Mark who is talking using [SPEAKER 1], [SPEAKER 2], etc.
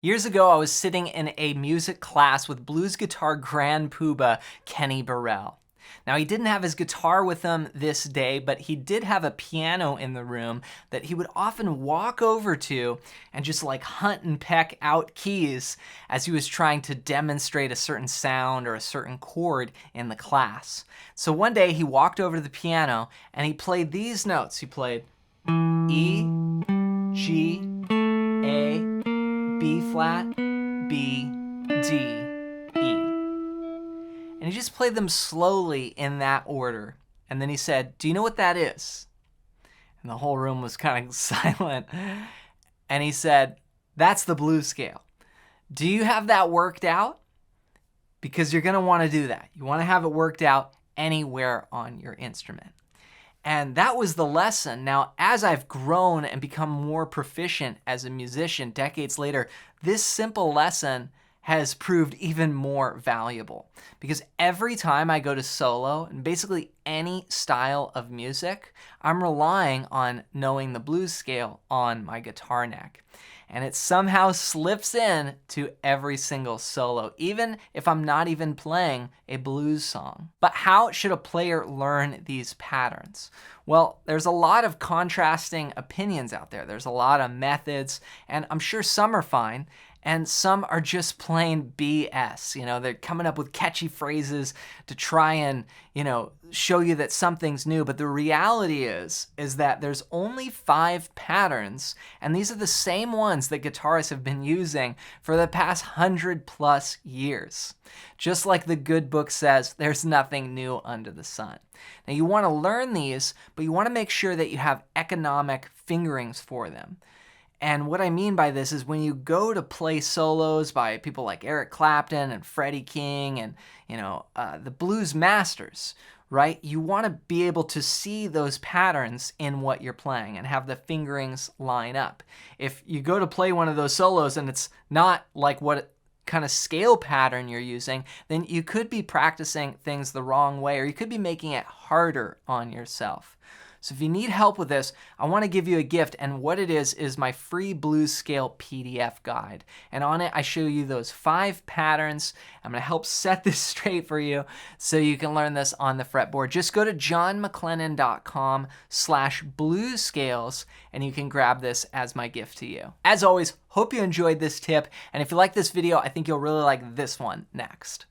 [SPEAKER 1] Years ago, I was sitting in a music class with blues guitar grand puba Kenny Burrell. Now, he didn't have his guitar with him this day, but he did have a piano in the room that he would often walk over to and just like hunt and peck out keys as he was trying to demonstrate a certain sound or a certain chord in the class. So one day he walked over to the piano and he played these notes. He played E, G, A, B flat, B, D, E. And he just played them slowly in that order. And then he said, "Do you know what that is?" And the whole room was kind of silent. And he said, "That's the blues scale. Do you have that worked out? Because you're going to want to do that. You want to have it worked out anywhere on your instrument." And that was the lesson. Now, as I've grown and become more proficient as a musician decades later, this simple lesson has proved even more valuable. Because every time I go to solo, in basically any style of music, I'm relying on knowing the blues scale on my guitar neck. And it somehow slips in to every single solo, even if I'm not even playing a blues song. But how should a player learn these patterns? Well, there's a lot of contrasting opinions out there. There's a lot of methods, and I'm sure some are fine, and some are just plain BS. They're coming up with catchy phrases to try and, show you that something's new. But the reality is that there's only 5 patterns, and these are the same ones that guitarists have been using for the past 100+ years. Just like the good book says, there's nothing new under the sun. Now, you want to learn these, but you want to make sure that you have economic fingerings for them. And what I mean by this is when you go to play solos by people like Eric Clapton and Freddie King and, the blues masters, right? You want to be able to see those patterns in what you're playing and have the fingerings line up. If you go to play one of those solos and it's not like what kind of scale pattern you're using, then you could be practicing things the wrong way, or you could be making it harder on yourself. So if you need help with this, I want to give you a gift, and what it is my free blues scale PDF guide. And on it, I show you those 5 patterns. I'm going to help set this straight for you so you can learn this on the fretboard. Just go to johnmclennan.com/bluescales, and you can grab this as my gift to you. As always, hope you enjoyed this tip, and if you like this video, I think you'll really like this one next.